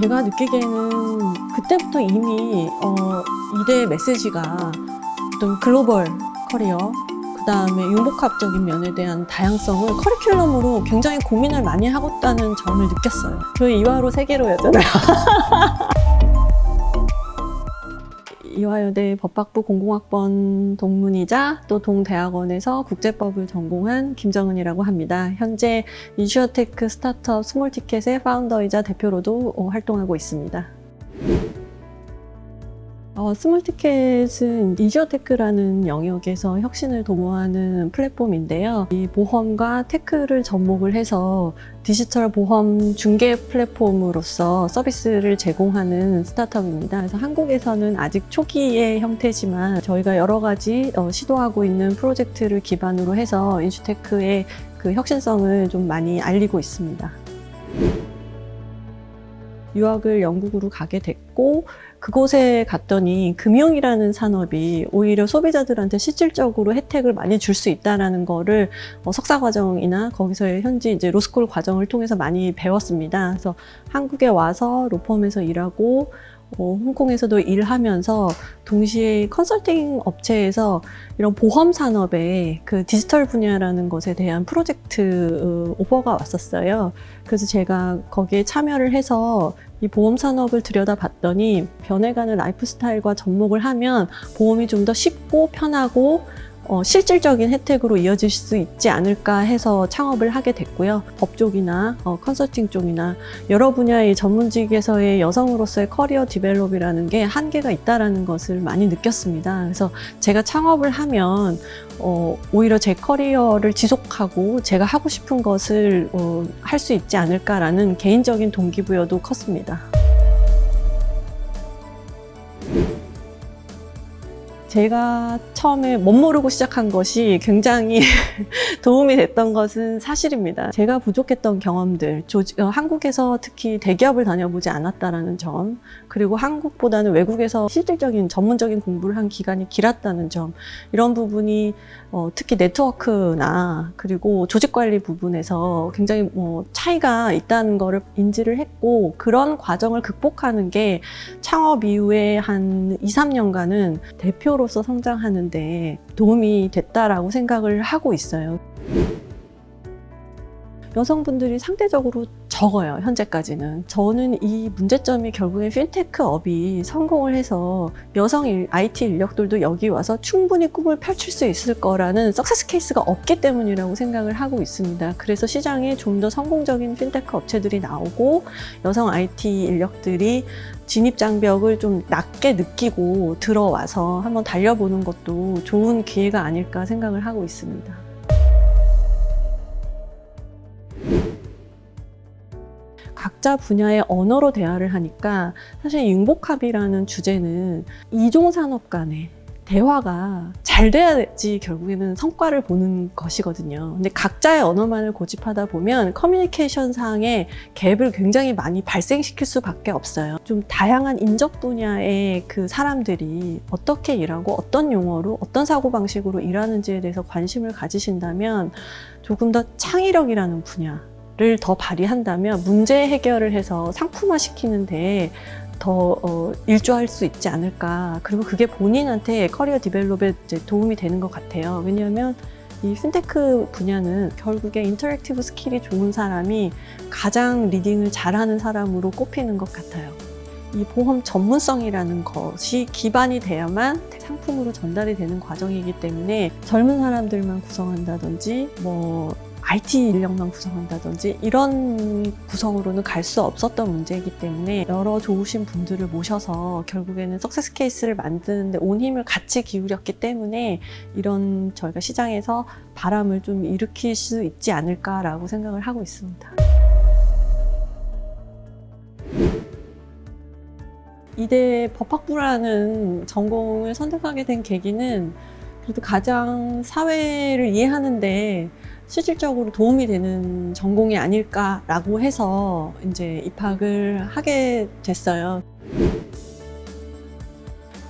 제가 느끼기에는 그때부터 이미 이대 메시지가 어떤 글로벌 커리어, 그 다음에 융복합적인 면에 대한 다양성을 커리큘럼으로 굉장히 고민을 많이 하고 있다는 점을 느꼈어요. 저희 이화로 세계로였잖아요. 이화여대 법학부 공공학번 동문이자 또 동대학원에서 국제법을 전공한 김정은이라고 합니다. 현재 인슈어테크 스타트업 스몰티켓의 파운더이자 대표로도 활동하고 있습니다. 스몰티켓은 인슈어테크라는 영역에서 혁신을 도모하는 플랫폼인데요. 이 보험과 테크를 접목을 해서 디지털 보험 중개 플랫폼으로서 서비스를 제공하는 스타트업입니다. 그래서 한국에서는 아직 초기의 형태지만 저희가 여러 가지 시도하고 있는 프로젝트를 기반으로 해서 인슈테크의 그 혁신성을 좀 많이 알리고 있습니다. 유학을 영국으로 가게 됐고 그곳에 갔더니 금융이라는 산업이 오히려 소비자들한테 실질적으로 혜택을 많이 줄 수 있다는 거를 석사 과정이나 거기서의 현지 이제 로스쿨 과정을 통해서 많이 배웠습니다. 그래서 한국에 와서 로펌에서 일하고 홍콩에서도 일하면서 동시에 컨설팅 업체에서 이런 보험 산업의 그 디지털 분야라는 것에 대한 프로젝트 오퍼가 왔었어요. 그래서 제가 거기에 참여를 해서 이 보험 산업을 들여다봤더니 변해가는 라이프 스타일과 접목을 하면 보험이 좀 더 쉽고 편하고 실질적인 혜택으로 이어질 수 있지 않을까 해서 창업을 하게 됐고요. 법 쪽이나 컨설팅 쪽이나 여러 분야의 전문직에서의 여성으로서의 커리어 디벨롭이라는 게 한계가 있다는 것을 많이 느꼈습니다. 그래서 제가 창업을 하면 오히려 제 커리어를 지속하고 제가 하고 싶은 것을 할 수 있지 않을까라는 개인적인 동기부여도 컸습니다. 제가 처음에 멋모르고 시작한 것이 굉장히 도움이 됐던 것은 사실입니다. 제가 부족했던 경험들, 한국에서 특히 대기업을 다녀보지 않았다는 점, 그리고 한국보다는 외국에서 실질적인 전문적인 공부를 한 기간이 길었다는 점, 이런 부분이 특히 네트워크나 그리고 조직관리 부분에서 굉장히 차이가 있다는 것을 인지를 했고, 그런 과정을 극복하는 게 창업 이후에 한 2, 3년간은 대표로서 성장하는데 도움이 됐다라고 생각을 하고 있어요. 여성분들이 상대적으로 적어요, 현재까지는. 저는 이 문제점이 결국엔 핀테크 업이 성공을 해서 여성 IT 인력들도 여기 와서 충분히 꿈을 펼칠 수 있을 거라는 석세스 케이스가 없기 때문이라고 생각을 하고 있습니다. 그래서 시장에 좀 더 성공적인 핀테크 업체들이 나오고 여성 IT 인력들이 진입장벽을 좀 낮게 느끼고 들어와서 한번 달려보는 것도 좋은 기회가 아닐까 생각을 하고 있습니다. 각자 분야의 언어로 대화를 하니까 사실 융복합이라는 주제는 이종산업 간의 대화가 잘 돼야지 결국에는 성과를 보는 것이거든요. 근데 각자의 언어만을 고집하다 보면 커뮤니케이션 상의 갭을 굉장히 많이 발생시킬 수밖에 없어요. 좀 다양한 인적 분야의 그 사람들이 어떻게 일하고 어떤 용어로 어떤 사고방식으로 일하는지에 대해서 관심을 가지신다면 조금 더 창의력이라는 분야를 더 발휘한다면 문제 해결을 해서 상품화 시키는데 더 일조할 수 있지 않을까. 그리고 그게 본인한테 커리어 디벨롭에 도움이 되는 것 같아요. 왜냐하면 이 핀테크 분야는 결국에 인터랙티브 스킬이 좋은 사람이 가장 리딩을 잘하는 사람으로 꼽히는 것 같아요. 이 보험 전문성이라는 것이 기반이 돼야만 상품으로 전달이 되는 과정이기 때문에 젊은 사람들만 구성한다든지 IT 인력만 구성한다든지 이런 구성으로는 갈 수 없었던 문제이기 때문에 여러 좋으신 분들을 모셔서 결국에는 석세스 케이스를 만드는데 온 힘을 같이 기울였기 때문에 이런 저희가 시장에서 바람을 좀 일으킬 수 있지 않을까라고 생각을 하고 있습니다. 이대 법학부라는 전공을 선택하게 된 계기는 그래도 가장 사회를 이해하는데 실질적으로 도움이 되는 전공이 아닐까라고 해서 이제 입학을 하게 됐어요.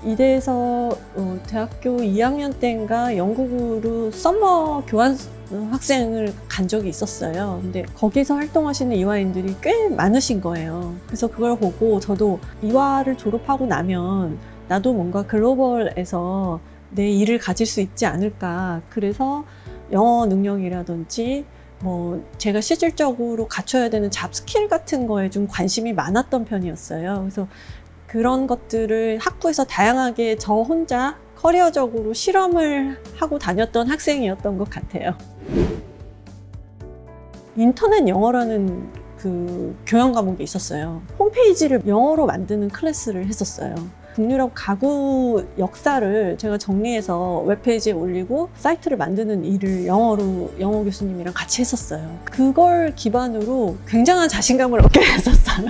이대에서 대학교 2학년 때인가 영국으로 썸머 교환 학생을 간 적이 있었어요. 근데 거기서 활동하시는 이화인들이 꽤 많으신 거예요. 그래서 그걸 보고 저도 이화를 졸업하고 나면 나도 뭔가 글로벌에서 내 일을 가질 수 있지 않을까. 그래서 영어 능력이라든지 뭐 제가 실질적으로 갖춰야 되는 잡 스킬 같은 거에 좀 관심이 많았던 편이었어요. 그래서 그런 것들을 학부에서 다양하게 저 혼자 커리어적으로 실험을 하고 다녔던 학생이었던 것 같아요. 인터넷 영어라는 그 교양 과목이 있었어요. 홈페이지를 영어로 만드는 클래스를 했었어요. 북유럽 가구 역사를 제가 정리해서 웹페이지에 올리고 사이트를 만드는 일을 영어로 영어 교수님이랑 같이 했었어요. 그걸 기반으로 굉장한 자신감을 얻게 됐었어요.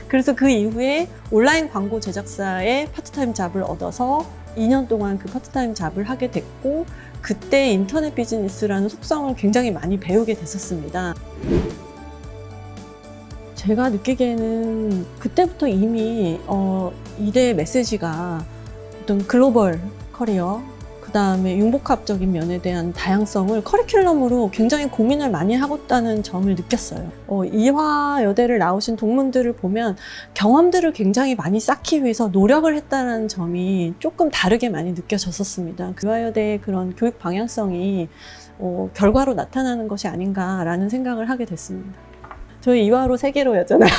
그래서 그 이후에 온라인 광고 제작사의 파트타임 잡을 얻어서 2년 동안 그 파트타임 잡을 하게 됐고, 그때 인터넷 비즈니스라는 속성을 굉장히 많이 배우게 됐었습니다. 제가 느끼기에는 그때부터 이미 이대의 메시지가 어떤 글로벌 커리어, 그 다음에 융복합적인 면에 대한 다양성을 커리큘럼으로 굉장히 고민을 많이 하고 있다는 점을 느꼈어요. 이화여대를 나오신 동문들을 보면 경험들을 굉장히 많이 쌓기 위해서 노력을 했다는 점이 조금 다르게 많이 느껴졌었습니다. 이화여대의 그런 교육 방향성이 결과로 나타나는 것이 아닌가라는 생각을 하게 됐습니다. 저희 이화로 세계로였잖아요.